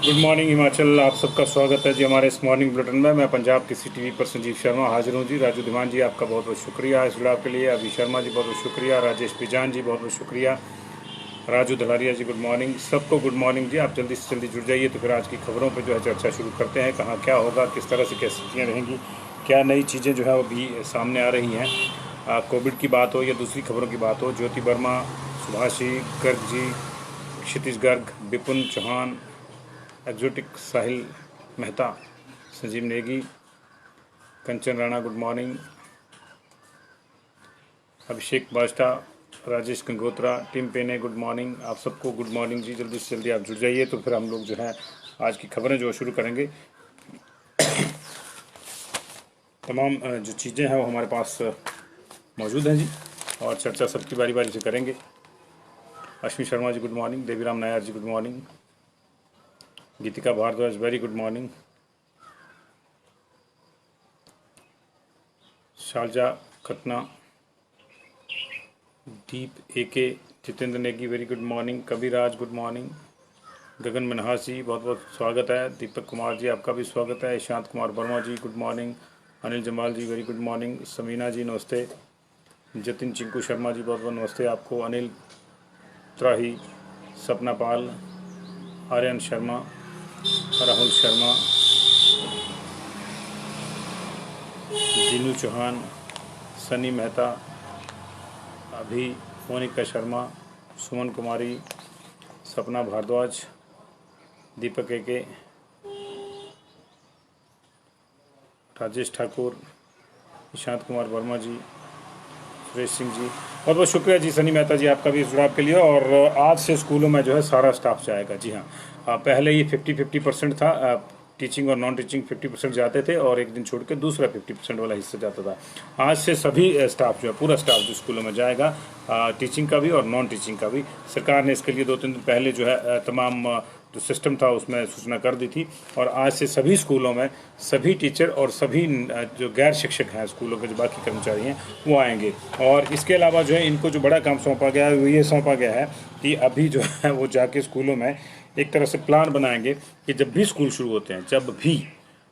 Good morning Himachal. आप सबका स्वागत है जी हमारे इस मॉर्निंग बुलेटिन में। मैं पंजाब किसी टीवी पर संजीव शर्मा हाजिर हूँ जी। राजू धीमान जी आपका बहुत बहुत शुक्रिया इस जुड़ाव के लिए। अभी शर्मा जी बहुत बहुत शुक्रिया। राजेश पिजान जी बहुत बहुत शुक्रिया। राजू धलारिया जी गुड मॉर्निंग। सबको गुड मॉर्निंग जी। आप जल्दी से जल्दी जुड़ जाइए तो फिर आज की खबरों पर जो है चर्चा शुरू करते हैं। कहाँ क्या होगा, किस तरह से क्या स्थितियाँ रहेंगी, क्या नई चीज़ें जो है वो भी सामने आ रही हैं। कोविड की बात हो या दूसरी खबरों की बात हो, ज्योति वर्मा, सुभाषी गर्ग जी, क्षितिज गर्ग, विपुल चौहान, एक्जोटिक साहिल मेहता, संजीव नेगी, कंचन राणा गुड मॉर्निंग, अभिषेक बाजटा, राजेश गंगोत्रा, टिम पेने गुड मॉर्निंग। आप सबको गुड मॉर्निंग जी। जल्दी से जल्दी आप जुड़ जाइए तो फिर हम लोग जो है आज की खबरें जो शुरू करेंगे। तमाम जो चीज़ें हैं वो हमारे पास मौजूद हैं जी और चर्चा सबकी बारी बारी से करेंगे। Ashwini Sharma ji good morning, Deviram Nair ji good morning, Geetika Bhardwaj very good morning, शारजा खतना, दीप एके, Jitendra Negi very good morning, Kaviraj good morning, Gagan Manhas ji बहुत बहुत स्वागत है, दीपक कुमार जी आपका भी स्वागत है, ईशांत कुमार वर्मा जी गुड मॉर्निंग, अनिल जमाल जी वेरी गुड मॉर्निंग, समीना जी नमस्ते, जतिन चिंकू शर्मा जी बहुत बहुत नमस्ते आपको, अनिल त्राही, सपना पाल, आर्यन शर्मा, राहुल शर्मा, जीनू चौहान, सनी मेहता, अभी, मोनिका शर्मा, सुमन कुमारी, सपना भारद्वाज, दीपक एके, राजेश ठाकुर, ईशांत कुमार वर्मा जी, सुरेश सिंह जी बहुत बहुत शुक्रिया जी। सनी मेहता जी आपका भी इस जुड़ाव के लिए। और आज से स्कूलों में जो है सारा स्टाफ जाएगा जी हाँ। पहले ये 50-50% था, टीचिंग और नॉन टीचिंग 50% जाते थे और एक दिन छोड़ के दूसरा 50% वाला हिस्सा जाता था। आज से सभी स्टाफ जो है, पूरा स्टाफ जो स्कूलों में जाएगा, टीचिंग का भी और नॉन टीचिंग का भी। सरकार ने इसके लिए 2-3 दिन पहले जो है तमाम जो सिस्टम था उसमें सूचना कर दी थी और आज से सभी स्कूलों में सभी टीचर और सभी जो गैर शिक्षक हैं स्कूलों के, जो बाकी कर्मचारी हैं, वो आएंगे। और इसके अलावा जो है इनको जो बड़ा काम सौंपा गया है वो ये सौंपा गया है कि अभी जो है वो जाके स्कूलों में एक तरह से प्लान बनाएंगे कि जब भी स्कूल शुरू होते हैं, जब भी,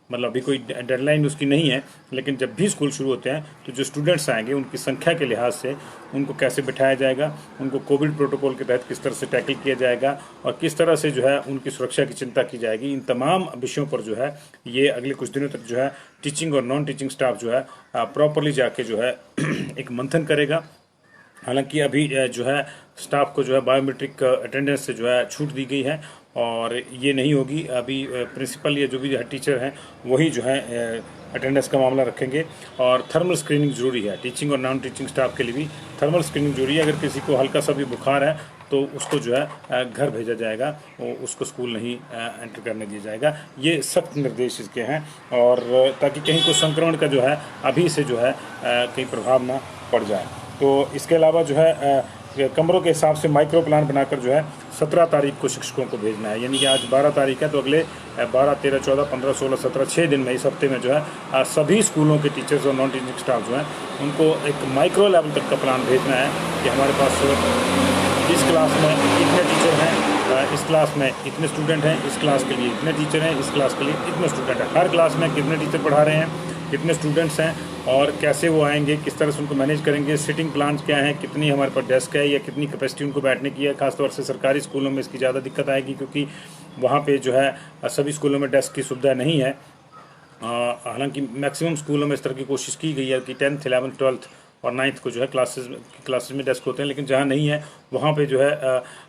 मतलब अभी कोई डेडलाइन उसकी नहीं है, लेकिन जब भी स्कूल शुरू होते हैं तो जो स्टूडेंट्स आएंगे उनकी संख्या के लिहाज से उनको कैसे बिठाया जाएगा, उनको कोविड प्रोटोकॉल के तहत किस तरह से टैकल किया जाएगा और किस तरह से जो है उनकी सुरक्षा की चिंता की जाएगी। इन तमाम विषयों पर जो है ये अगले कुछ दिनों तक जो है टीचिंग और नॉन टीचिंग स्टाफ जो है प्रॉपरली जाके जो है एक मंथन करेगा। हालांकि अभी जो है स्टाफ को जो है बायोमेट्रिक अटेंडेंस से जो है छूट दी गई है और ये नहीं होगी। अभी प्रिंसिपल या जो भी हेड टीचर हैं वही जो है अटेंडेंस का मामला रखेंगे। और थर्मल स्क्रीनिंग जरूरी है टीचिंग और नॉन टीचिंग स्टाफ के लिए भी। थर्मल स्क्रीनिंग जरूरी है। अगर किसी को हल्का सा भी बुखार है तो उसको जो है घर भेजा जाएगा, उसको स्कूल नहीं एंटर करने दिया जाएगा। ये सख्त निर्देश इसके हैं और ताकि कहीं को संक्रमण का जो है अभी से जो है कहीं प्रभाव ना पड़ जाए। तो इसके अलावा जो है कमरों के हिसाब से माइक्रो प्लान बनाकर जो है 17 तारीख को शिक्षकों को भेजना है। यानी कि आज 12 तारीख है तो अगले 12, 13, 14, 15, 16, 17, 6 दिन में, इस हफ्ते में जो है सभी स्कूलों के टीचर्स और नॉन टीचिंग स्टाफ जो है उनको एक माइक्रो लेवल तक का प्लान भेजना है कि हमारे पास इस क्लास में इतने टीचर हैं, इस क्लास में इतने स्टूडेंट हैं, इस क्लास के लिए इतने टीचर हैं, इस क्लास के लिए इतने स्टूडेंट हैं, हर क्लास में कितने टीचर पढ़ा रहे हैं, कितने स्टूडेंट्स हैं और कैसे वो आएंगे, किस तरह से उनको मैनेज करेंगे, सिटिंग प्लान क्या है, कितनी हमारे पास डेस्क है या कितनी कैपेसिटी उनको बैठने की है। खासतौर से सरकारी स्कूलों में इसकी ज़्यादा दिक्कत आएगी क्योंकि वहाँ पे जो है सभी स्कूलों में डेस्क की सुविधा नहीं है। हालांकि मैक्सिमम स्कूलों में इस तरह की कोशिश की गई है कि 10th, 11th, 12th और 9th को जो है क्लासेस में डेस्क होते हैं, लेकिन जहाँ नहीं है वहाँ पे जो है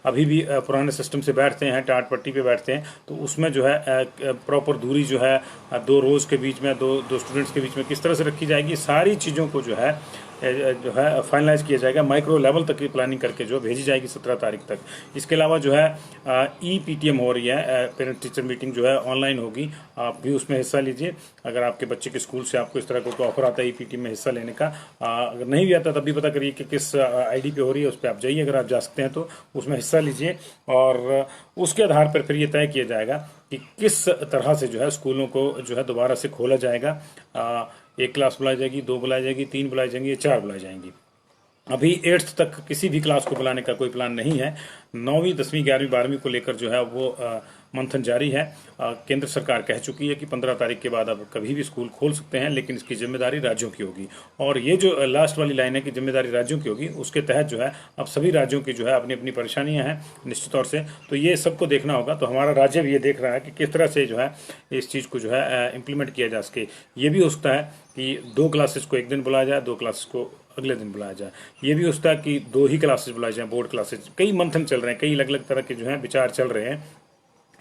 अभी भी पुराने सिस्टम से बैठते हैं, टाट पट्टी पे बैठते हैं। तो उसमें जो है प्रॉपर दूरी जो है 2 रोज़ के बीच में, दो स्टूडेंट्स के बीच में किस तरह से रखी जाएगी, सारी चीज़ों को जो है फाइनलाइज किया जाएगा। माइक्रो लेवल तक की प्लानिंग करके जो भेजी जाएगी 17 तारीख तक। इसके अलावा जो है EPTM हो रही है, पेरेंट टीचर मीटिंग जो है ऑनलाइन होगी। आप भी उसमें हिस्सा लीजिए। अगर आपके बच्चे के स्कूल से आपको इस तरह का ऑफर आता है EPTM में हिस्सा लेने का, अगर नहीं भी आता तब भी पता करिए कि किस ID पे हो रही है, उस पर आप जाइए। अगर आप जा सकते हैं तो उसमें हिस्सा लीजिए और उसके आधार पर फिर ये तय किया जाएगा कि किस तरह से जो है स्कूलों को जो है दोबारा से खोला जाएगा। 1 क्लास बुलाई जाएगी, 2 बुलाई जाएगी, 3 बुलाई जाएंगी या 4 बुलाई जाएंगी। अभी 8th तक किसी भी क्लास को बुलाने का कोई प्लान नहीं है। 9वीं, 10वीं, 11वीं, 12वीं को लेकर जो है वो मंथन जारी है। केंद्र सरकार कह चुकी है कि 15 तारीख के बाद अब कभी भी स्कूल खोल सकते हैं, लेकिन इसकी जिम्मेदारी राज्यों की होगी। और ये जो लास्ट वाली लाइन है कि जिम्मेदारी राज्यों की होगी, उसके तहत जो है अब सभी राज्यों की जो है अपनी अपनी परेशानियां हैं निश्चित तौर से, तो ये सबको देखना होगा। तो हमारा राज्य भी ये देख रहा है कि किस तरह से जो है इस चीज़ को जो है इम्प्लीमेंट किया जा सके। ये भी हो सकता है कि 2 क्लासेस को एक दिन बुलाया जाए, 2 क्लासेस को अगले दिन बुलाया जाए। ये भी हो सकता है कि 2 ही क्लासेस बुलाई जाए, बोर्ड क्लासेस। कई मंथन चल रहे हैं, कई अलग अलग तरह के जो है विचार चल रहे हैं।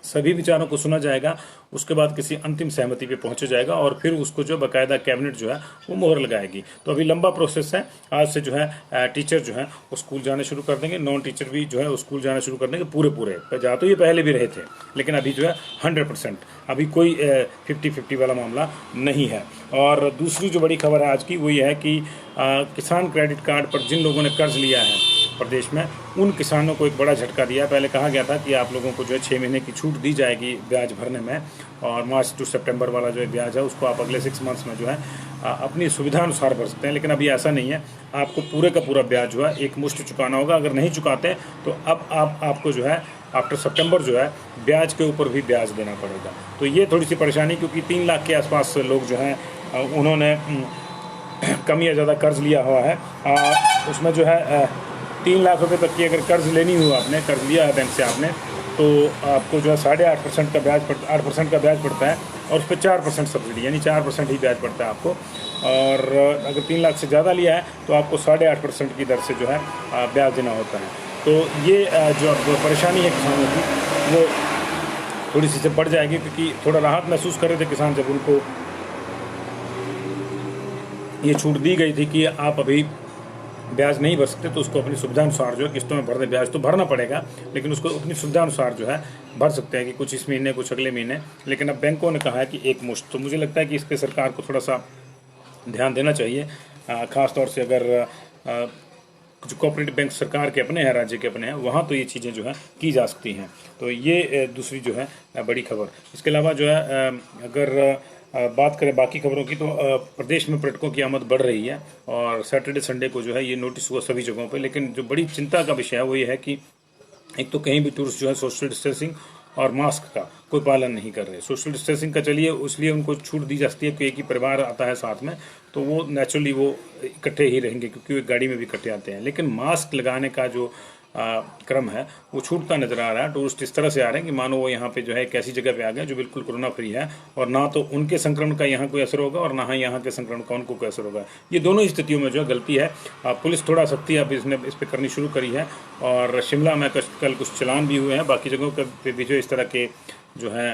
सभी विचारों को सुना जाएगा, उसके बाद किसी अंतिम सहमति पे पहुंचा जाएगा और फिर उसको जो बाकायदा कैबिनेट जो है वो मोहर लगाएगी। तो अभी लंबा प्रोसेस है। आज से जो है टीचर जो है वो स्कूल जाने शुरू कर देंगे, नॉन टीचर भी जो है वो स्कूल जाना शुरू कर देंगे पूरे। जा तो ये पहले भी रहे थे, लेकिन अभी जो है 100%, अभी कोई 50-50 वाला मामला नहीं है। और दूसरी जो बड़ी खबर है आज की वो ये है कि किसान क्रेडिट कार्ड पर जिन लोगों ने कर्ज लिया है प्रदेश में, उन किसानों को एक बड़ा झटका दिया। पहले कहा गया था कि आप लोगों को जो है 6 महीने की छूट दी जाएगी ब्याज भरने में, और मार्च टू सितंबर वाला जो ब्याज है उसको आप अगले 6 मंथ्स में जो है अपनी सुविधा अनुसार भर सकते हैं। लेकिन अभी ऐसा नहीं है, आपको पूरे का पूरा ब्याज जो है एक मुश्त चुकाना होगा। अगर नहीं चुकाते तो अब आपको जो है आफ्टर सितंबर जो है ब्याज के ऊपर भी ब्याज देना पड़ेगा। तो ये थोड़ी सी परेशानी, क्योंकि 3 लाख के आसपास लोग जो हैं उन्होंने कम या ज़्यादा कर्ज लिया हुआ है। उसमें जो है 3 लाख रुपए तक की अगर कर्ज लेनी हो, आपने कर्ज लिया है बैंक से आपने, तो आपको जो है 8.5% का ब्याज 8% का ब्याज पड़ता है, और उस पर 4% सब्सिडी, यानी 4% ही ब्याज पड़ता है आपको। और अगर 3 लाख से ज़्यादा लिया है तो आपको 8.5% की दर से जो है ब्याज देना होता है। तो ये जो अब परेशानी है किसानों की, वो थोड़ी सी से बढ़ जाएगी, क्योंकि थोड़ा राहत महसूस कर रहे थे किसान जब उनको ये छूट दी गई थी कि आप अभी ब्याज नहीं भर सकते, तो उसको अपनी सुविधा अनुसार जो है किस्तों में भर दें। ब्याज तो भरना पड़ेगा, लेकिन उसको अपनी सुविधा अनुसार जो है भर सकते हैं कि कुछ इस महीने कुछ अगले महीने। लेकिन अब बैंकों ने कहा है कि एक मुश्त। तो मुझे लगता है कि इस पर सरकार को थोड़ा सा ध्यान देना चाहिए, ख़ास तौर से अगर जो कोऑपरेटिव बैंक सरकार के अपने हैं, राज्य के अपने हैं, वहाँ तो ये चीज़ें जो है की जा सकती हैं। तो ये दूसरी जो है बड़ी खबर। इसके अलावा जो है अगर बात करें बाकी खबरों की, तो प्रदेश में पर्यटकों की आमद बढ़ रही है, और सैटरडे संडे को जो है ये नोटिस हुआ सभी जगहों पे। लेकिन जो बड़ी चिंता का विषय है वो ये है कि एक तो कहीं भी टूरिस्ट जो है सोशल डिस्टेंसिंग और मास्क का कोई पालन नहीं कर रहे। सोशल डिस्टेंसिंग का चलिए, इसलिए उनको छूट दी जाती है कि एक ही परिवार आता है साथ में, तो वो नेचुरली वो इकट्ठे ही रहेंगे, क्योंकि वो एक गाड़ी में भी इकट्ठे आते हैं। लेकिन मास्क लगाने का जो क्रम है वो छूटता नजर आ रहा है। टूरिस्ट इस तरह से आ रहे हैं कि मानो वो यहाँ पे जो है एक ऐसी जगह पे आ गए जो बिल्कुल कोरोना फ्री है, और ना तो उनके संक्रमण का यहाँ कोई असर होगा और ना ही यहाँ के संक्रमण का उनको कोई असर होगा। ये दोनों ही स्थितियों में जो है गलती है। पुलिस थोड़ा सख्ती अब इसने इस पर करनी शुरू करी है, और शिमला में कल कुछ चलान भी हुए हैं। बाकी जगहों पे भी जो इस तरह के जो है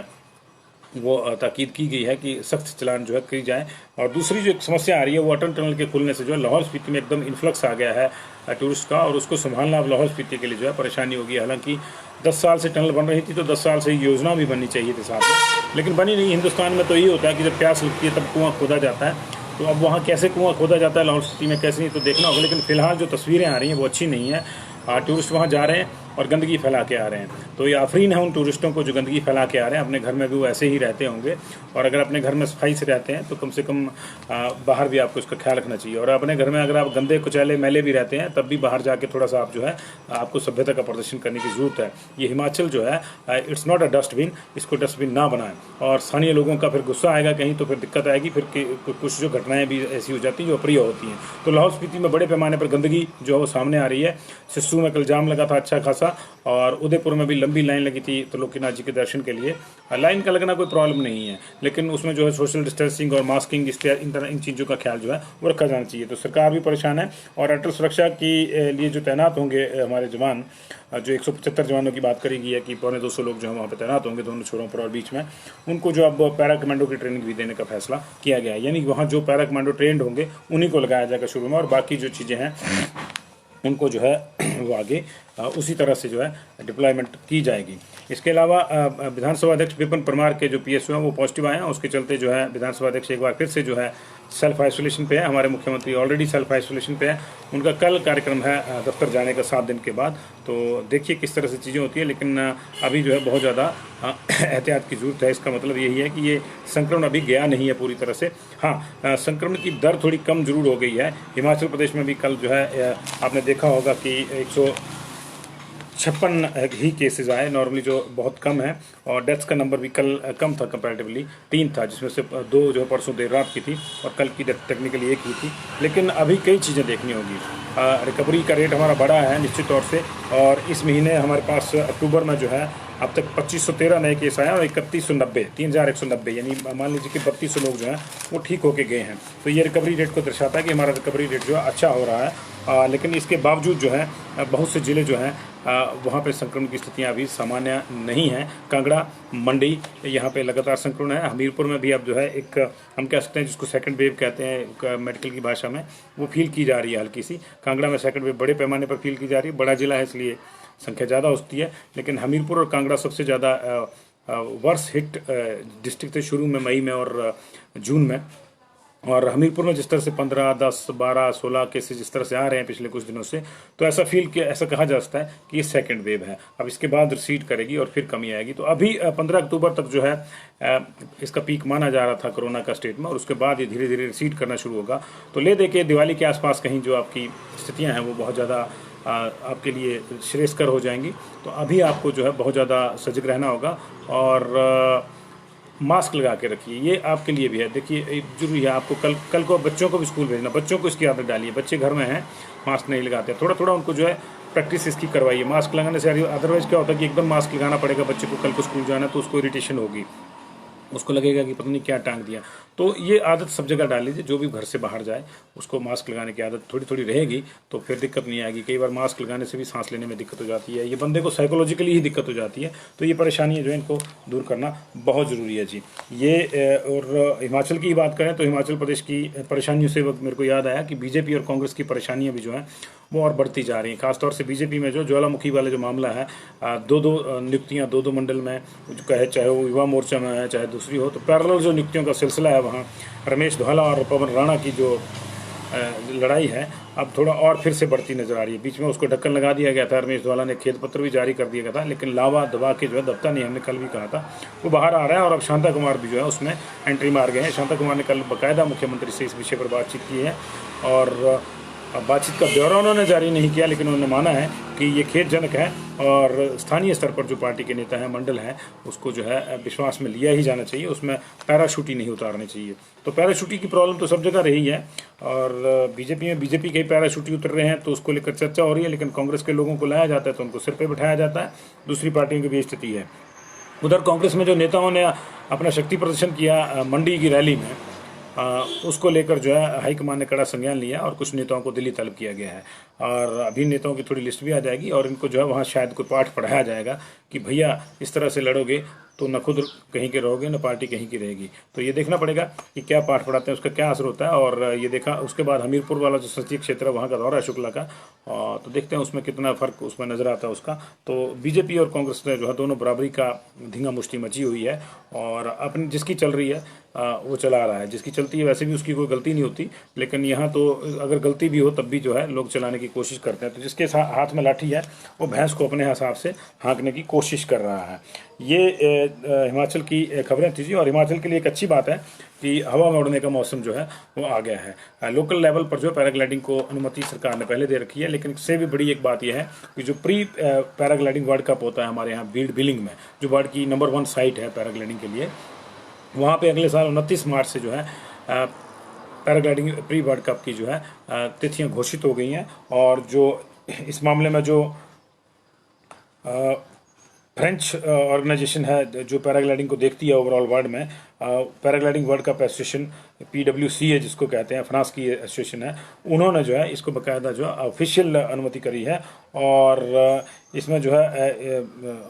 वो ताकीद की गई है कि सख्त चलान जो है की जाए। और दूसरी जो एक समस्या आ रही है वो अटल टनल के खुलने से जो है लाहौल स्पीति में एकदम इन्फ्लक्स आ गया है टूरिस्ट का, और उसको संभालना अब लाहौल स्पीति के लिए जो है परेशानी होगी। हालांकि 10 साल से टनल बन रही थी, तो 10 साल से योजना भी बननी चाहिए थी साथ में, लेकिन बनी नहीं। हिंदुस्तान में तो ये होता है कि जब प्यास लगती है तब कुआं खोदा जाता है। तो अब वहाँ कैसे कुआं खोदा जाता है लाहौल स्पीति में, कैसे नहीं, तो देखना होगा। लेकिन फिलहाल जो तस्वीरें आ रही हैं वो अच्छी नहीं है। टूरिस्ट वहाँ जा रहे हैं और गंदगी फैला के आ रहे हैं। तो ये आफरीन है उन टूरिस्टों को जो गंदगी फैला के आ रहे हैं। अपने घर में भी वो ऐसे ही रहते होंगे, और अगर अपने घर में सफाई से रहते हैं तो कम से कम बाहर भी आपको इसका ख्याल रखना चाहिए। और अपने घर में अगर आप गंदे कुचैले मैले भी रहते हैं, तब भी बाहर जाके थोड़ा सा आप जो है आपको सभ्यता का प्रदर्शन करने की जरूरत है। ये हिमाचल जो है इट्स नॉट अ डस्टबिन, इसको डस्टबिन ना बनाएं। और स्थानीय लोगों का फिर गुस्सा आएगा कहीं, तो फिर दिक्कत आएगी। फिर कुछ जो घटनाएं भी ऐसी हो जाती हैं जो अप्रिय होती हैं। तो लाहौल स्पीति में बड़े पैमाने पर गंदगी जो है वो सामने आ रही है। सिस्सू में कल जाम लगा था अच्छा खासा, और उदयपुर में भी लंबी लाइन लगी थी त्रिलोकीनाथ जी के दर्शन के लिए। लाइन का लगना कोई प्रॉब्लम नहीं है, लेकिन उसमें जो है सोशल डिस्टेंसिंग और मास्किंग इन चीज़ों का ख्याल जो है वो रखा जाना चाहिए। तो सरकार भी परेशान है, और अटल सुरक्षा के लिए जो तैनात होंगे हमारे जवान, जो 175 जवानों की बात करी गई है कि 250 लोग जो है वहाँ पर तैनात होंगे दोनों छोरों पर और बीच में, उनको जो अब पैरा कमांडो की ट्रेनिंग भी देने का फैसला किया गया है। यानी वहाँ जो पैरा कमांडो ट्रेंड होंगे उन्हीं को लगाया जाएगा शुरू में, और बाकी जो चीज़ें हैं उनको जो है वो आगे उसी तरह से जो है डिप्लॉयमेंट की जाएगी। इसके अलावा विधानसभा अध्यक्ष विपिन परमार के जो पीएसओ हैं वो पॉजिटिव आए हैं, उसके चलते जो है विधानसभा अध्यक्ष एक बार फिर से जो है सेल्फ आइसोलेशन पे है। हमारे मुख्यमंत्री ऑलरेडी सेल्फ आइसोलेशन पे है। उनका कल कार्यक्रम है दफ्तर जाने का 7 दिन के बाद। तो देखिए किस तरह से चीज़ें होती है, लेकिन अभी जो है बहुत ज़्यादा एहतियात की ज़रूरत है। इसका मतलब यही है कि ये संक्रमण अभी गया नहीं है पूरी तरह से। हाँ, संक्रमण की दर थोड़ी कम जरूर हो गई है। हिमाचल प्रदेश में भी कल जो है आपने देखा होगा कि 56 ही केसेस आए, नॉर्मली जो बहुत कम है। और डेथ्स का नंबर भी कल कम था कंपैरेटिवली, 3 था, जिसमें से 2 जो परसों देर रात की थी और कल की डेथ टेक्निकली 1 ही थी। लेकिन अभी कई चीज़ें देखनी होगी। रिकवरी का रेट हमारा बढ़ा है निश्चित तौर से, और इस महीने हमारे पास अक्टूबर में जो है अब तक 2513 नए केस आए हैं और 3190, 3190, यानी मान लीजिए कि 3200 लोग जो हैं वो ठीक होके गए हैं। तो ये रिकवरी रेट को दर्शाता है कि हमारा रिकवरी रेट जो है अच्छा हो रहा है। लेकिन इसके बावजूद जो है बहुत से ज़िले जो हैं वहाँ पे संक्रमण की स्थितियाँ अभी सामान्य नहीं हैं। कांगड़ा, मंडी, यहाँ पे लगातार संक्रमण है। हमीरपुर में भी अब जो है एक हम कह सकते हैं जिसको सेकंड वेव कहते हैं मेडिकल की भाषा में, वो फील की जा रही है हल्की सी। कांगड़ा में सेकंड वेव बड़े पैमाने पर फील की जा रही है, बड़ा जिला है इसलिए संख्या ज़्यादा होती है। लेकिन हमीरपुर और कांगड़ा सबसे ज़्यादा वर्स हिट डिस्ट्रिक्ट थे शुरू में, मई में और जून में। और हमीरपुर में जिस तरह से 15, 10, 12, 16 केसेस जिस तरह से आ रहे हैं पिछले कुछ दिनों से, तो ऐसा फील किया, ऐसा कहा जा सकता है कि ये सेकंड वेव है। अब इसके बाद रिसीड करेगी और फिर कमी आएगी। तो अभी 15 अक्टूबर तक जो है इसका पीक माना जा रहा था कोरोना का स्टेट में, और उसके बाद ये धीरे धीरे रिसीड करना शुरू होगा। तो ले दे के दिवाली के आसपास कहीं जो आपकी स्थितियाँ हैं वो बहुत ज़्यादा आपके लिए श्रेयस्कर हो जाएंगी। तो अभी आपको जो है बहुत ज़्यादा सजग रहना होगा और मास्क लगा के रखिए, ये आपके लिए भी है। देखिए जरूरी है आपको कल को बच्चों को भी स्कूल भेजना, बच्चों को इसकी आदत डालिए। बच्चे घर में हैं, मास्क नहीं लगाते, थोड़ा थोड़ा उनको जो है प्रैक्टिस इसकी करवाइए मास्क लगाने से। अदरवाइज क्या होता है कि एकदम मास्क लगाना पड़ेगा बच्चे को, कल को स्कूल जाना तो उसको इरिटेशन होगी, उसको लगेगा कि पता नहीं क्या टांग दिया। तो ये आदत सब जगह डाल लीजिए, जो भी घर से बाहर जाए उसको मास्क लगाने की आदत थोड़ी थोड़ी रहेगी तो फिर दिक्कत नहीं आएगी। कई बार मास्क लगाने से भी सांस लेने में दिक्कत हो जाती है, ये बंदे को साइकोलॉजिकली ही दिक्कत हो जाती है। तो ये परेशानियाँ जो है इनको दूर करना बहुत ज़रूरी है जी। ये और हिमाचल की बात करें तो हिमाचल प्रदेश की परेशानियों से वक्त मेरे को याद आया कि बीजेपी और कांग्रेस की परेशानियाँ भी जो हैं वो और बढ़ती जा रही हैं। खासतौर से बीजेपी में जो ज्वालामुखी वाला जो मामला है, 2-2 नियुक्तियाँ 2-2 मंडल में, कहे चाहे वो युवा मोर्चा में है चाहे दूसरी हो, तो पैरेलल जो नियुक्तियों का सिलसिला है वहाँ रमेश धवाला और पवन राणा की जो लड़ाई है अब थोड़ा और फिर से बढ़ती नजर आ रही है। बीच में उसको ढक्कन लगा दिया गया था, रमेश धवाला ने खेत पत्र भी जारी कर दिया गया था, लेकिन लावा दबा के जो है दबता नहीं, हमने कल भी कहा था, वो बाहर आ रहा है। और अब शांता कुमार भी जो है उसमें एंट्री मार गए हैं। शांता कुमार ने कल बाकायदा मुख्यमंत्री से इस विषय पर बातचीत की है और बातचीत का ब्यौरा उन्होंने जारी नहीं किया, लेकिन उन्होंने माना है कि ये खेदजनक है और स्थानीय स्तर पर जो पार्टी के नेता हैं, मंडल हैं, उसको जो है विश्वास में लिया ही जाना चाहिए, उसमें पैराशूटी नहीं उतारनी चाहिए। तो पैराशूटी की प्रॉब्लम तो सब जगह रही है और बीजेपी के पैराशूटी उतर रहे हैं तो उसको लेकर चर्चा हो रही है, लेकिन कांग्रेस के लोगों को लाया जाता है तो उनको सिर पर बिठाया जाता है। दूसरी पार्टियों की भी स्थिति है। उधर कांग्रेस में जो नेताओं ने अपना शक्ति प्रदर्शन किया मंडी की रैली में, उसको लेकर जो है हाईकमान ने कड़ा संज्ञान लिया और कुछ नेताओं को दिल्ली तलब किया गया है। और अभी नेताओं की थोड़ी लिस्ट भी आ जाएगी और इनको जो है वहाँ शायद कोई पाठ पढ़ाया जाएगा कि भैया इस तरह से लड़ोगे तो न खुद कहीं के रहोगे न पार्टी कहीं की रहेगी। तो ये देखना पड़ेगा कि क्या पाठ पढ़ाते हैं, उसका क्या असर होता है। और ये देखा उसके बाद हमीरपुर वाला जो संसदीय क्षेत्र है वहाँ का दौरा है शुक्ला का, तो देखते हैं उसमें कितना फर्क उसमें नजर आता है उसका। तो बीजेपी और कांग्रेस ने जो है दोनों बराबरी का धींगा मुश्ती मची हुई है और अपनी जिसकी चल रही है वो चला रहा है, जिसकी चलती है वैसे भी उसकी कोई गलती नहीं होती, लेकिन यहाँ तो अगर गलती भी हो तब भी जो है लोग चलाने की कोशिश करते हैं। तो जिसके हाथ में लाठी है वो भैंस को अपने हिसाब से हाँकने की कोशिश कर रहा है। ये हिमाचल की खबरें थी जी। और हिमाचल के लिए एक अच्छी बात है कि हवा में उड़ने का मौसम जो है वो आ गया है। लोकल लेवल पर जो पैराग्लाइडिंग को अनुमति सरकार ने पहले दे रखी है, लेकिन इससे भी बड़ी एक बात यह है कि जो प्री पैराग्लाइडिंग वर्ल्ड कप होता है हमारे यहाँ बिलिंग में, जो वर्ल्ड की नंबर 1 साइट है पैराग्लाइडिंग के लिए, वहाँ पे अगले साल 29 मार्च से जो है पैराग्लाइडिंग प्री वर्ल्ड कप की जो है तिथियाँ घोषित हो गई हैं। और जो इस मामले में जो फ्रेंच ऑर्गेनाइजेशन है जो पैराग्लाइडिंग को देखती है ओवरऑल वर्ल्ड में, paragliding world cup association PWC है जिसको कहते हैं, फ्रांस की एसोसिएशन है, उन्होंने जो है इसको बाकायदा जो है ऑफिशियल अनुमति करी है। और इसमें जो है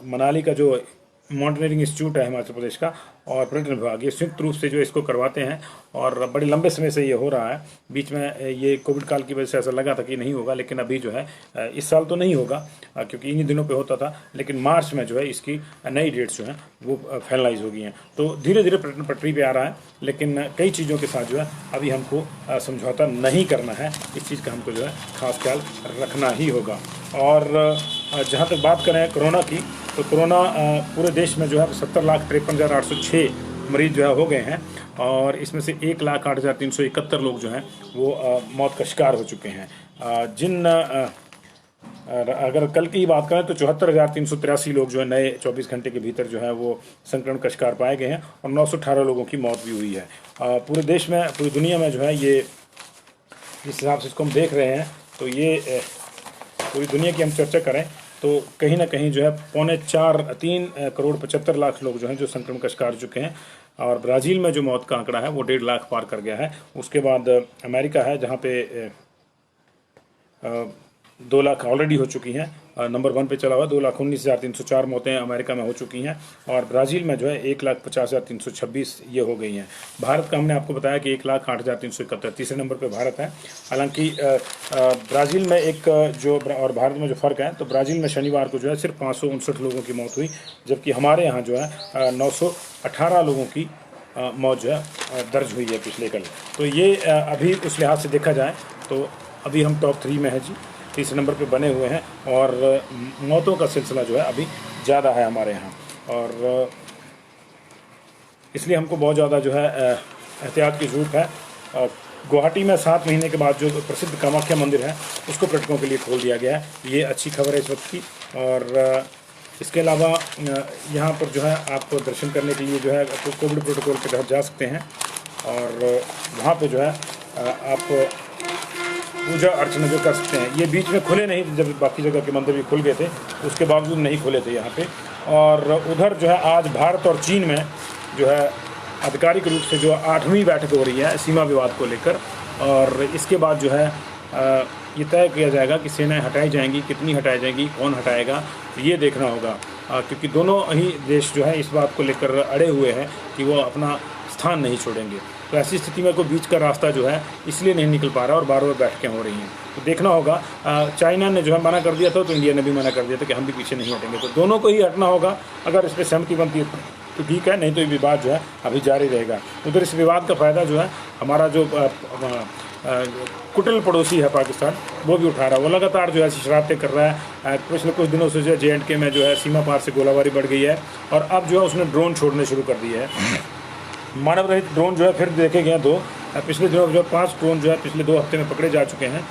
मनाली का जो माउंटेनियरिंग इंस्टीट्यूट है हिमाचल प्रदेश का और पर्यटन विभाग, ये संयुक्त रूप से जो इसको करवाते हैं और बड़े लंबे समय से ये हो रहा है। बीच में ये कोविड काल की वजह से ऐसा लगा था कि नहीं होगा, लेकिन अभी जो है इस साल तो नहीं होगा क्योंकि इन्हीं दिनों पे होता था, लेकिन मार्च में जो है इसकी नई डेट्स जो हैं वो फाइनलाइज हो गई हैं। तो धीरे धीरे पर्यटन पटरी पे आ रहा है, लेकिन कई चीज़ों के साथ जो है अभी हमको समझौता नहीं करना है, इस चीज़ का हमको जो है खास ख्याल रखना ही होगा। और जहाँ तक बात करें कोरोना की, तो कोरोना पूरे देश में जो है 70,53,806 मरीज जो है हो गए हैं और इसमें से 1,08,371 लोग जो हैं वो मौत का शिकार हो चुके हैं। जिन और अगर कल की बात करें तो 74,383 लोग जो है नए 24 घंटे के भीतर जो है वो संक्रमण का शिकार पाए गए हैं और 918 लोगों की मौत भी हुई है। पूरे देश में, पूरी दुनिया में जो है ये, जिस हिसाब से इसको हम देख रहे हैं, तो ये पूरी दुनिया की हम चर्चा करें तो कहीं ना कहीं जो है 3.75 करोड़ लोग जो हैं जो संक्रमण का शिकार हो चुके हैं। और ब्राज़ील में जो मौत का आंकड़ा है वो 1.5 लाख पार कर गया है। उसके बाद अमेरिका है जहाँ पे 2 लाख ऑलरेडी हो चुकी हैं, नंबर 1 पे चला हुआ। 2,19,304 मौतें अमेरिका में हो चुकी हैं और ब्राज़ील में जो है 1,50,326 ये हो गई हैं। भारत का हमने आपको बताया कि 1,08,371, तीसरे नंबर पे भारत है। हालांकि ब्राज़ील में एक जो और भारत में जो फ़र्क है, तो ब्राज़ील में शनिवार को जो है सिर्फ 559 लोगों की मौत हुई, जबकि हमारे यहाँ जो है 918 लोगों की मौत जो है दर्ज हुई है पिछले कल। तो ये अभी उस लिहाज से देखा जाए तो अभी हम टॉप 3 में हैं जी, तीसरे नंबर पे बने हुए हैं और मौतों का सिलसिला जो है अभी ज़्यादा है हमारे यहाँ। और इसलिए हमको बहुत ज़्यादा जो है एहतियात की ज़रूरत है। गुवाहाटी में 7 महीने के बाद जो प्रसिद्ध कामाख्या मंदिर है उसको पर्यटकों के लिए खोल दिया गया है। ये अच्छी खबर है इस वक्त की। और इसके अलावा यहाँ पर जो है आप दर्शन करने के लिए जो है कोविड प्रोटोकॉल के तहत जा सकते हैं और वहाँ पे जो है आप पूजा अर्चना जो कर सकते हैं। ये बीच में खुले नहीं थे, जब बाकी जगह के मंदिर भी खुल गए थे उसके बावजूद नहीं खुले थे यहाँ पे। और उधर जो है आज भारत और चीन में जो है आधिकारिक रूप से जो 8वीं बैठक हो रही है सीमा विवाद को लेकर। और इसके बाद जो है ये तय किया जाएगा कि सेनाएं हटाई जाएंगी, कितनी हटाई जाएंगी, कौन हटाएगा, तो ये देखना होगा। क्योंकि दोनों ही देश जो है इस बात को लेकर अड़े हुए हैं कि वो अपना स्थान नहीं छोड़ेंगे। तो ऐसी स्थिति में कोई बीच का रास्ता जो है इसलिए नहीं निकल पा रहा और बार बार बैठकें हो रही हैं। तो देखना होगा। चाइना ने जो है मना कर दिया था तो इंडिया ने भी मना कर दिया था कि हम भी पीछे नहीं हटेंगे। तो दोनों को ही हटना होगा। अगर इस पर सहमति बनती है तो ठीक है, नहीं तो ये विवाद जो है अभी जारी रहेगा। उधर इस विवाद का फ़ायदा जो है हमारा जो कुटिल पड़ोसी है पाकिस्तान, वो भी उठा रहा है। वो लगातार जो है शरारतें कर रहा है। पिछले कुछ दिनों से जो है JNK में जो है सीमा पार से गोलाबारी बढ़ गई है और अब जो है उसने ड्रोन छोड़ने शुरू कर दिए है। मानव रहित ड्रोन जो है फिर देखे गए 2। पिछले दिनों जो 5 ड्रोन जो है पिछले 2 हफ्ते में पकड़े जा चुके हैं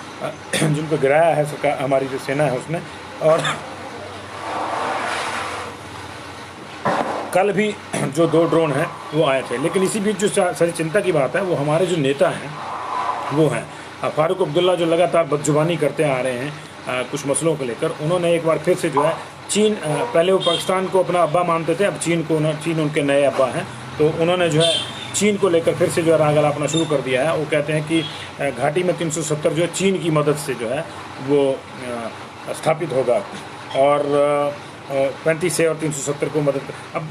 जिनको गिराया है सरकार, हमारी जो सेना है उसने। और कल भी जो 2 ड्रोन हैं वो आए थे। लेकिन इसी बीच जो सारी चिंता की बात है वो हमारे जो नेता हैं वो हैं फारूक अब्दुल्ला, जो लगातार बदजुबानी करते आ रहे हैं कुछ मसलों को लेकर। उन्होंने एक बार फिर से जो है चीन, पहले वो पाकिस्तान को अपना अब्बा मानते थे, अब चीन उनके नए अब्बा हैं। तो उन्होंने जो है चीन को लेकर फिर से जो है राग अलापना शुरू कर दिया है। वो कहते हैं कि घाटी में 370 जो है चीन की मदद से जो है वो स्थापित होगा और 35A और 370 को मदद। अब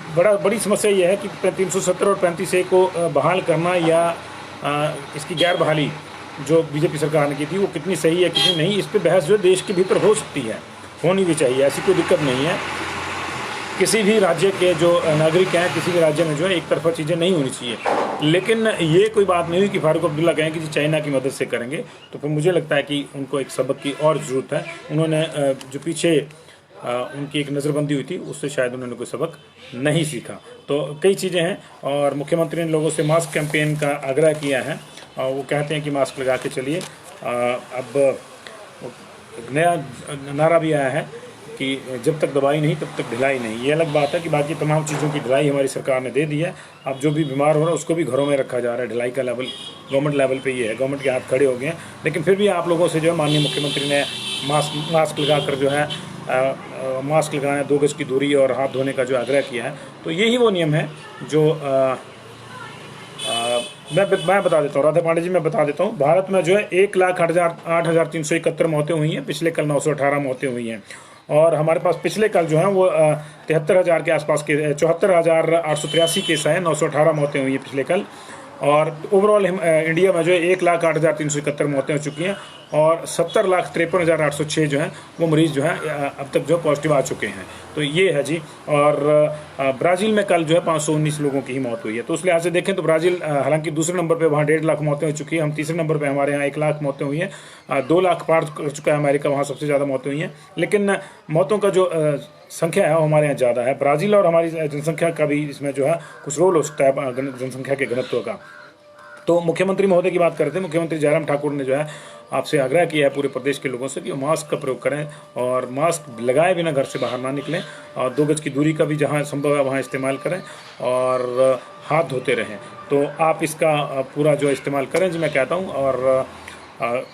बड़ी समस्या ये है कि 370 और 35A को बहाल करना या इसकी गैर बहाली जो बीजेपी सरकार ने की थी वो कितनी सही है कितनी नहीं, इस पर बहस जो है देश के भीतर हो सकती है, होनी भी चाहिए, ऐसी कोई दिक्कत नहीं है। किसी भी राज्य के जो नागरिक हैं, किसी भी राज्य में जो है एक तरफा चीज़ें नहीं होनी चाहिए। लेकिन ये कोई बात नहीं हुई कि फारूक अब्दुल्ला कहें कि जी चाइना की मदद से करेंगे, तो फिर मुझे लगता है कि उनको एक सबक की और ज़रूरत है। उन्होंने जो पीछे उनकी एक नज़रबंदी हुई थी उससे शायद उन्होंने कोई सबक नहीं सीखा। तो कई चीज़ें हैं और मुख्यमंत्री ने लोगों से मास्क कैंपेन का आग्रह किया है। वो कहते हैं कि मास्क लगा के चलिए। अब नया नारा भी आया है कि जब तक दवाई नहीं तब तक ढिलाई नहीं। ये अलग बात है कि बाकी तमाम चीज़ों की ढिलाई हमारी सरकार ने दे दी है। अब जो भी बीमार हो रहा है उसको भी घरों में रखा जा रहा है। ढिलाई का लेवल गवर्नमेंट लेवल पे ये है, गवर्नमेंट के हाथ खड़े हो गए हैं। लेकिन फिर भी आप लोगों से जो है माननीय मुख्यमंत्री ने मास्क लगाकर जो है मास्क लगाना, 2 गज की दूरी और हाथ धोने का जो आग्रह किया है। तो यही वो नियम है जो मैं बता देता हूँ। राधा पांडे जी, मैं बता देता हूँ। भारत में जो है 1,08,371 मौतें हुई हैं। पिछले कल 918 मौतें हुई हैं और हमारे पास पिछले कल जो हैं वो 73,000 के आसपास के 74,883 केस हैं। 918 मौतें हुई हैं पिछले कल। और ओवरऑल इंडिया में जो है 1,08,371 मौतें हो चुकी हैं और 70,53,806 जो हैं वो मरीज़ जो हैं अब तक जो पॉजिटिव आ चुके हैं। तो ये है जी। और ब्राज़ील में कल जो है 519 लोगों की ही मौत हुई है। तो उस लिहाज से देखें तो ब्राज़ील हालांकि दूसरे नंबर पे, वहाँ 1.5 लाख मौतें हो चुकी हैं। हम तीसरे नंबर पे, हमारे यहाँ 1 लाख मौतें हुई हैं। 2 लाख पार कर चुका है अमेरिका, वहाँ सबसे ज़्यादा मौतें हुई हैं। लेकिन मौतों का जो संख्या है वो हमारे यहाँ ज़्यादा है। ब्राज़ील और हमारी जनसंख्या का भी इसमें जो है कुछ रोल हो सकता है, जनसंख्या के घनत्व का। तो मुख्यमंत्री महोदय की बात करते हैं। मुख्यमंत्री जयराम ठाकुर ने जो है आपसे आग्रह किया है पूरे प्रदेश के लोगों से कि वो मास्क का प्रयोग करें और मास्क लगाए बिना घर से बाहर ना निकलें और 2 गज की दूरी का भी जहाँ संभव है वहाँ इस्तेमाल करें और हाथ धोते रहें। तो आप इसका पूरा जो इस्तेमाल करें जी मैं कहता हूँ। और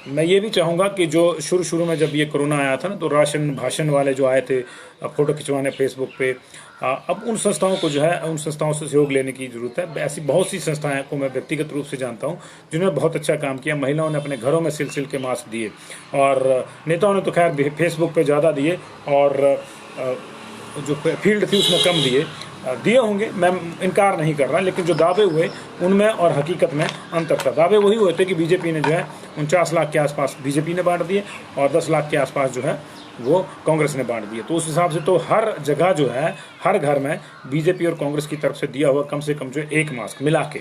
मैं ये भी चाहूँगा कि जो शुरू में जब ये कोरोना आया था ना, तो राशन भाषण वाले जो आए थे फ़ोटो खिंचवाने फेसबुक पे, अब उन संस्थाओं को जो है उन संस्थाओं से सहयोग लेने की ज़रूरत है। ऐसी बहुत सी संस्थाएं को मैं व्यक्तिगत रूप से जानता हूं जिन्होंने बहुत अच्छा काम किया। महिलाओं ने अपने घरों में सिल के मास्क दिए और नेताओं ने तो खैर फेसबुक पे ज़्यादा दिए और जो फील्ड थी उसमें कम दिए होंगे, मैं इनकार नहीं कर रहा, लेकिन जो दावे हुए उनमें और हकीकत में अंतर था। दावे वही हुए थे कि बीजेपी ने जो है 49 लाख के आसपास बीजेपी ने बांट दिए और 10 लाख के आसपास जो है वो कांग्रेस ने बांट दिए। तो उस हिसाब से तो हर जगह जो है हर घर में बीजेपी और कांग्रेस की तरफ से दिया हुआ कम से कम जो 1 मास्क मिला के,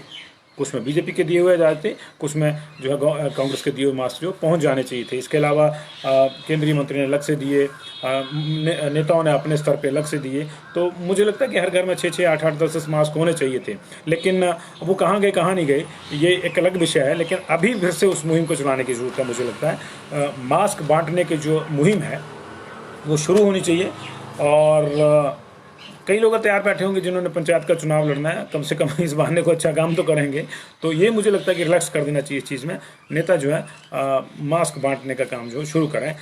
कुछ में बीजेपी के दिए हुए जाते, कुछ में जो है कांग्रेस के दिए हुए मास्क जो पहुंच जाने चाहिए थे। इसके अलावा केंद्रीय मंत्री ने अलग से दिए, नेताओं ने अपने स्तर पे अलग से दिए। तो मुझे लगता है कि हर घर में 6-6, 8-8, 10 मास्क होने चाहिए थे, लेकिन वो कहाँ गए कहाँ नहीं गए ये एक अलग विषय है। लेकिन अभी फिर से उस मुहिम को चलाने की ज़रूरत है। मुझे लगता है मास्क बांटने की जो मुहिम है वो शुरू होनी चाहिए। और कई लोग तैयार बैठे होंगे जिन्होंने पंचायत का चुनाव लड़ना है, कम से कम इस बहाने को अच्छा काम तो करेंगे। तो ये मुझे लगता है कि रिलैक्स कर देना चाहिए इस चीज़ में। नेता जो है मास्क बांटने का काम जो शुरू करें।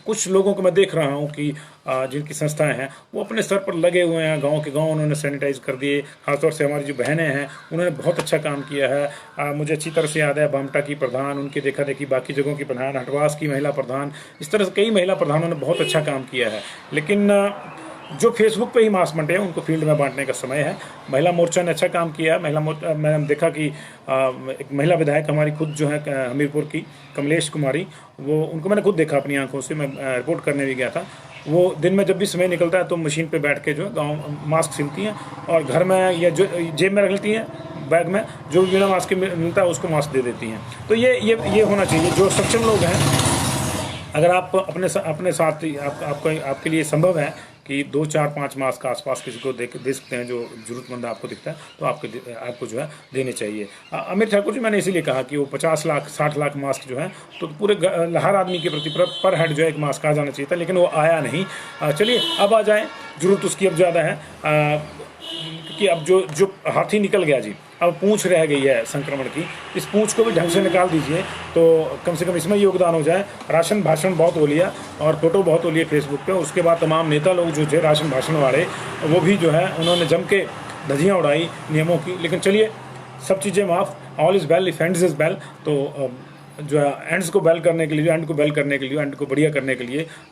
कुछ लोगों को मैं देख रहा हूँ कि जिनकी संस्थाएं हैं वो अपने स्तर पर लगे हुए हैं, गांव के गांव उन्होंने सैनिटाइज कर दिए। खासतौर से हमारी जो बहनें हैं उन्होंने बहुत अच्छा काम किया है। मुझे अच्छी तरह से याद है बामटा की प्रधान, उनकी देखा देखी बाकी जगहों की प्रधान, हटवास की महिला प्रधान, इस तरह से कई महिला प्रधानों ने बहुत अच्छा काम किया है। लेकिन जो फेसबुक पे ही मास्क बंटे हैं उनको फील्ड में बांटने का समय है। महिला मोर्चा ने अच्छा काम किया है। महिला मोर्चा मैंने देखा कि एक महिला विधायक हमारी खुद जो है हमीरपुर की कमलेश कुमारी, वो उनको मैंने खुद देखा अपनी आंखों से, मैं रिपोर्ट करने भी गया था। वो दिन में जब भी समय निकलता है तो मशीन पे बैठ के जो है गाँव मास्क सिलती हैं और घर में या जो जेब में रख लेती हैं, बैग में जो बिना मास्क के मिलता है उसको मास्क दे देती हैं। तो ये होना चाहिए। जो सक्षम लोग हैं, अगर आप अपने साथ आपके लिए संभव है कि 2, 4, 5 मास्क आसपास किसी को दे सकते हैं जो जरूरतमंद आपको दिखता है, तो आपको जो है देने चाहिए। अमित ठाकुर जी, मैंने इसीलिए कहा कि वो 50 लाख 60 लाख मास्क जो है तो पूरे हर आदमी के प्रति पर हेड जो है एक मास्क आ जाना चाहिए था, लेकिन वो आया नहीं। चलिए अब आ जाए, जरूरत उसकी अब ज़्यादा है क्योंकि अब जो हाथी निकल गया जी, अब पूंछ रह गई है संक्रमण की। इस पूंछ को भी ढंग से निकाल दीजिए तो कम से कम इसमें योगदान हो जाए। राशन भाषण बहुत हो लिया और फोटो बहुत हो लिया फेसबुक पे। उसके बाद तमाम नेता लोग जो थे राशन भाषण वाले, वो भी जो है उन्होंने जम के धज्जियाँ उड़ाई नियमों की। लेकिन चलिए, सब चीज़ें माफ़, all is well if ends is well. तो जो है एंड को बढ़िया करने के लिए,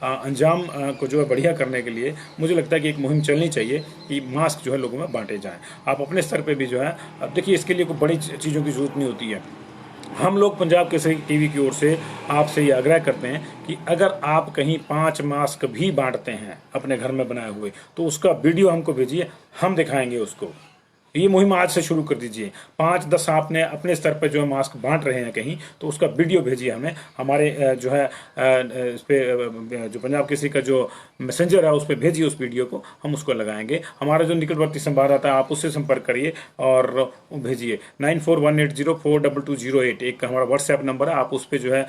अंजाम को जो है बढ़िया करने के लिए मुझे लगता है कि एक मुहिम चलनी चाहिए कि मास्क जो है लोगों में बांटे जाएं। आप अपने स्तर पे भी जो है, अब देखिए इसके लिए कोई बड़ी चीज़ों की जरूरत नहीं होती है। हम लोग पंजाब केसरी टीवी की ओर से आपसे ये आग्रह करते हैं कि अगर आप कहीं 5 मास्क भी बांटते हैं अपने घर में बनाए हुए, तो उसका वीडियो हमको भेजिए, हम दिखाएंगे उसको। ये मुहिम आज से शुरू कर दीजिए। 5-10 आपने अपने स्तर पर जो है मास्क बांट रहे हैं कहीं, तो उसका वीडियो भेजिए हमें। हमारे जो है इस पे जो पंजाब केसरी का जो मैसेंजर है उस पर भेजिए उस वीडियो को, हम उसको लगाएंगे। हमारा जो निकटवर्ती संवाददाता है आप उससे संपर्क करिए और भेजिए। 9418042208 एक हमारा व्हाट्सएप नंबर है, आप उस पर जो है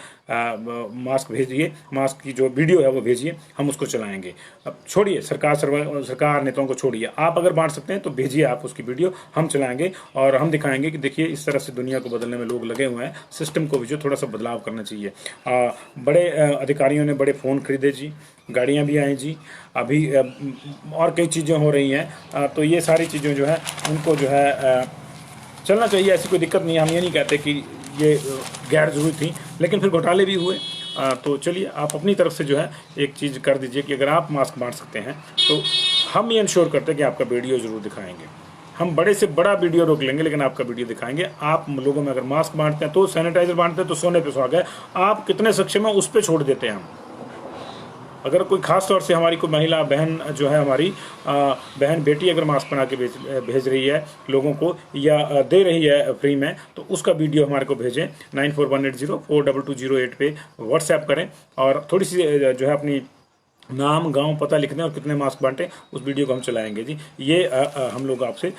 मास्क भेजिए, मास्क की जो वीडियो है वो भेजिए, हम उसको चलाएंगे। अब छोड़िए सरकार नेताओं को छोड़िए, आप अगर बांट सकते हैं तो भेजिए आप उसकी वीडियो, हम चलाएंगे और हम दिखाएंगे कि देखिए इस तरह से दुनिया को बदलने में लोग लगे हुए हैं। सिस्टम को भी जो थोड़ा सा बदलाव करना चाहिए। बड़े अधिकारियों ने बड़े फ़ोन खरीदे जी, गाड़ियां भी आई जी, अभी और कई चीज़ें हो रही हैं। तो ये सारी चीज़ें जो है उनको जो है चलना चाहिए, ऐसी कोई दिक्कत नहीं है। हम ये नहीं कहते कि ये गैर जरूरी थी, लेकिन फिर घोटाले भी हुए। तो चलिए आप अपनी तरफ से जो है एक चीज़ कर दीजिए कि अगर आप मास्क बांट सकते हैं तो हम ये इंश्योर करते हैं कि आपका वीडियो ज़रूर दिखाएंगे। हम बड़े से बड़ा वीडियो रोक लेंगे लेकिन आपका वीडियो दिखाएंगे। आप लोगों में अगर मास्क बांटते हैं तो सैनिटाइजर बांटते हैं तो सोने पे सुहागा है। आप कितने सक्षम है उस पर छोड़ देते हैं हम। अगर कोई खास तौर से हमारी कोई महिला बहन जो है, हमारी बहन बेटी अगर मास्क बना के भेज रही है लोगों को या दे रही है फ्री में, तो उसका वीडियो हमारे को भेजें। 9418042208 पे व्हाट्सएप करें और थोड़ी सी जो है अपनी नाम, गांव, पता लिखने और कितने मास्क बांटे, उस वीडियो को हम चलाएंगे जी। ये हम लोग आपसे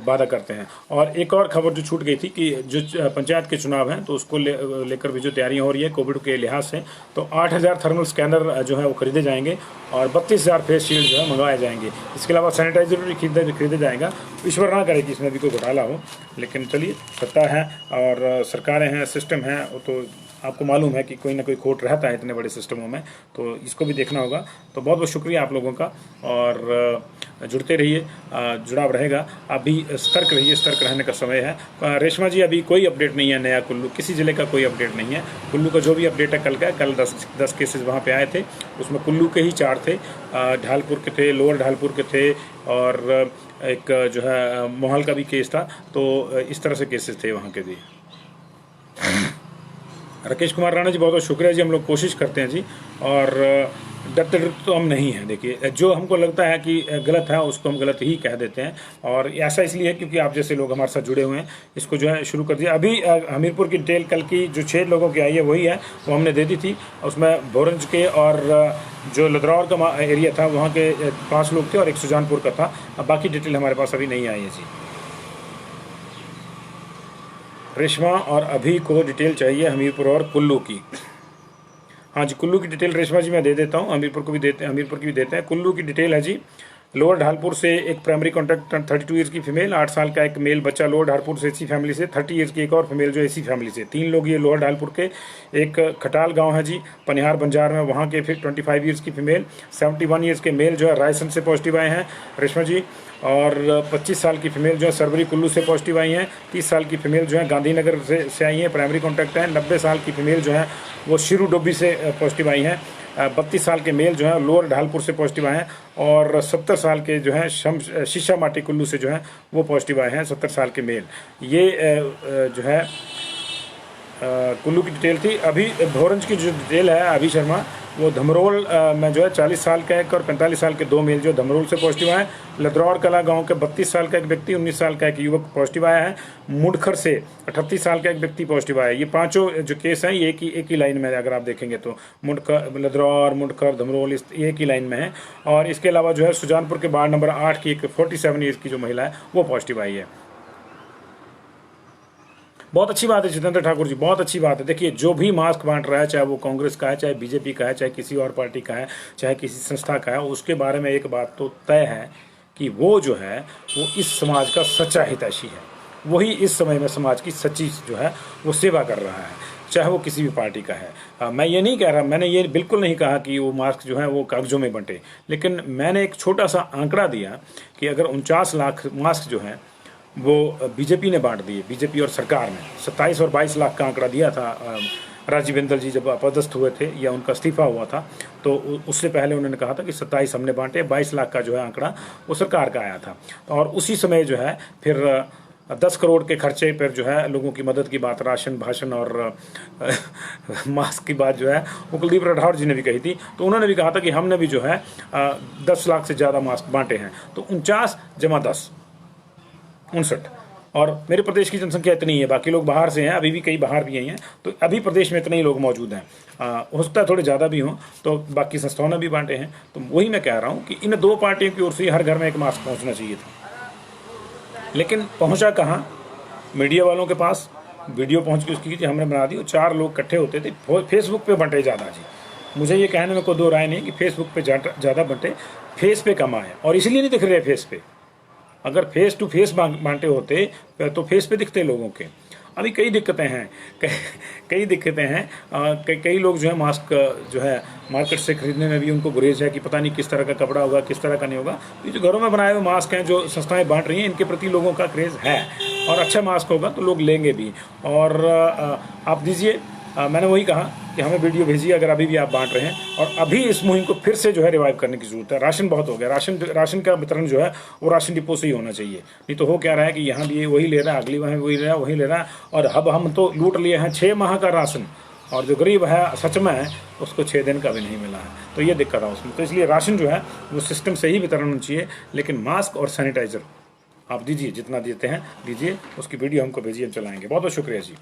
वादा करते हैं। और एक और खबर जो छूट गई थी कि जो पंचायत के चुनाव हैं तो उसको लेकर भी जो तैयारियां हो रही है कोविड के लिहाज से, तो 8,000 थर्मल स्कैनर जो है वो खरीदे जाएंगे और 32,000 फेस शील्ड जो है मंगवाए जाएंगे। इसके अलावा सैनिटाइजर भी खरीदे जाएगा। ईश्वर ना करे कि इसमें भी कोई घोटाला हो, लेकिन चलिए, सत्ता है और सरकारें हैं, सिस्टम है, वो तो आपको मालूम है कि कोई ना कोई खोट रहता है इतने बड़े सिस्टमों में, तो इसको भी देखना होगा। तो बहुत बहुत शुक्रिया आप लोगों का, और जुड़ते रहिए, जुड़ाव रहेगा। अभी सतर्क रहिए, सतर्क रहने का समय है। रेशमा जी, अभी कोई अपडेट नहीं है नया कुल्लू, किसी ज़िले का कोई अपडेट नहीं है। कुल्लू का जो भी अपडेट है कल 10 केसेस वहाँ पे आए थे, उसमें कुल्लू के ही 4 थे, ढालपुर के थे, लोअर ढालपुर के थे, और एक जो है मोहाल का भी केस था। तो इस तरह से केसेस थे वहाँ के भी। राकेश कुमार राणा जी, बहुत बहुत शुक्रिया जी। हम लोग कोशिश करते हैं जी, और डरते तो हम नहीं हैं। देखिए, जो हमको लगता है कि गलत है उसको हम गलत ही कह देते हैं, और ऐसा इसलिए है क्योंकि आप जैसे लोग हमारे साथ जुड़े हुए हैं। इसको जो है शुरू कर दिया। अभी हमीरपुर की डिटेल कल की जो 6 लोगों की आई है वही है, वो हमने दे दी थी। उसमें भोरंज के और जो लदरौर का एरिया था वहाँ के 5 लोग थे और एक सुजानपुर का था। अब बाकी डिटेल हमारे पास अभी नहीं आई है जी। रेशमा और अभी को डिटेल चाहिए हमीरपुर और कुल्लू की। हाँ जी, कुल्लू की डिटेल रेशमा जी मैं दे देता हूँ, हमीरपुर की भी देते हैं। कुल्लू की डिटेल है जी, लोअर ढालपुर से एक प्राइमरी कॉन्टैक्ट 32 ईयर्स की फीमेल, 8 साल का एक मेल बच्चा लोअर ढालपुर से इसी फैमिली से, 30 ईयर्स की एक और फीमेल जो इसी फैमिली से। 3 लोग ये लोअर ढालपुर के। एक खटाल गांव है जी, पनिहार बंजार में, वहाँ के फिर 25 ईयर्स की फीमेल, 71 ईयर्स के मेल जो है रायसन से पॉजिटिव आए हैं रेशमा जी, और 25 साल की फीमेल जो है सरवरी कुल्लू से पॉजिटिव आई हैं। 30 साल की फीमेल जो है गांधीनगर से आई हैं, प्राइमरी कॉन्टैक्ट हैं। 90 साल की फीमेल जो है वो शिरू डोबी से पॉजिटिव आई हैं। 32 साल के मेल जो है लोअर ढालपुर से पॉजिटिव आए हैं, और 70 साल के जो हैं शीशा माटी कुल्लू से जो है वो पॉजिटिव आए हैं, 70 साल के मेल। ये जो है कुल्लू की डिटेल थी। अभी भोरंज की जो डिटेल है अभी शर्मा, वो धमरोल में जो है 40 साल का एक और 45 साल के 2 मेल जो धमरोल से पॉजिटिव आए। लदरौर कला गांव के 32 साल का एक व्यक्ति, 19 साल का एक युवक पॉजिटिव आया है। मुडखर से 38 साल का एक व्यक्ति पॉजिटिव आया है। ये 5 जो केस हैं ये एक ही लाइन में, अगर आप देखेंगे तो मुडखर, लदरौर, मुडखर, धमरोल एक ही लाइन में है। और इसके अलावा जो है सुजानपुर के वार्ड नंबर 8 की एक 47 ईयर्स की जो महिला है वो पॉजिटिव आई है। बहुत अच्छी बात है जितेंद्र ठाकुर जी, बहुत अच्छी बात है। देखिए, जो भी मास्क बांट रहा है, चाहे वो कांग्रेस का है, चाहे बीजेपी का है, चाहे किसी और पार्टी का है, चाहे किसी संस्था का है, उसके बारे में एक बात तो तय है कि वो जो है वो इस समाज का सच्चा हितैषी है। वही इस समय में समाज की सच्ची जो है वो सेवा कर रहा है, चाहे वो किसी भी पार्टी का है। मैं ये नहीं कह रहा, मैंने ये बिल्कुल नहीं कहा कि वो मास्क जो है वो कागजों में बंटे, लेकिन मैंने एक छोटा सा आंकड़ा दिया कि अगर 49 लाख मास्क जो है वो बीजेपी ने बांट दिए, बीजेपी और सरकार ने 27 और 22 लाख का आंकड़ा दिया था। राजीव बिंदल जी जब अपदस्थ हुए थे या उनका इस्तीफा हुआ था, तो उससे पहले उन्होंने कहा था कि 27 हमने बांटे, 22 लाख का जो है आंकड़ा वो सरकार का आया था। और उसी समय जो है फिर 10 करोड़ के खर्चे पर जो है लोगों की मदद की बात, राशन, भाषण और मास्क की बात जो है वो कुलदीप राठौर जी ने भी कही थी। तो उन्होंने भी कहा था कि हमने भी जो है 10 लाख से ज़्यादा मास्क बांटे हैं। तो 49 जमा 10 59। और मेरे प्रदेश की जनसंख्या इतनी है, बाकी लोग बाहर से हैं, अभी भी कई बाहर भी आई हैं, तो अभी प्रदेश में इतने ही लोग मौजूद हैं। हो सकता है थोड़े ज़्यादा भी हों, तो बाकी संस्थाओं ने भी बांटे हैं। तो वही मैं कह रहा हूँ कि इन 2 पार्टियों की ओर से हर घर में एक मास्क पहुँचना चाहिए था, लेकिन पहुँचा कहाँ? मीडिया वालों के पास वीडियो पहुँच के उसकी हमने बना दी। 4 लोग इकट्ठे होते थे, फेसबुक पे बंटे ज़्यादा जी। मुझे ये कहने में कोई 2 राय नहीं कि फेसबुक पे ज़्यादा बंटे, फेस पे कम आए, और इसलिए नहीं दिख रहे फेस पे। अगर फेस टू फेस बांटे होते तो फेस पे दिखते लोगों के। अभी कई दिक्कतें हैं, कई दिक्कतें हैं। कई लोग जो है मास्क जो है मार्केट से खरीदने में भी उनको गुरेज है कि पता नहीं किस तरह का कपड़ा होगा, किस तरह का नहीं होगा। ये जो घरों में बनाए हुए मास्क हैं जो संस्थाएं बांट रही हैं, इनके प्रति लोगों का क्रेज़ है, और अच्छा मास्क होगा तो लोग लेंगे भी। और आप दीजिए, मैंने वही कहा कि हमें वीडियो भेजिए अगर अभी भी आप बांट रहे हैं। और अभी इस मुहिम को फिर से जो है रिवाइव करने की जरूरत है। राशन बहुत हो गया, राशन का वितरण जो है वो राशन डिपो से ही होना चाहिए। नहीं तो हो क्या रहा है कि यहाँ भी वही ले रहा है, अगली वहाँ वही ले रहा है, और अब हम तो लूट लिए हैं 6 माह का राशन, और जो गरीब है सच में है उसको 6 दिन का भी नहीं मिला है। तो ये दिक्कत है उसमें। तो इसलिए राशन जो है वो सिस्टम से ही वितरण होना चाहिए। लेकिन मास्क और सैनिटाइजर आप दीजिए, जितना देते हैं दीजिए, उसकी वीडियो हमको भेजिए, हम चलाएंगे। बहुत बहुत शुक्रिया जी।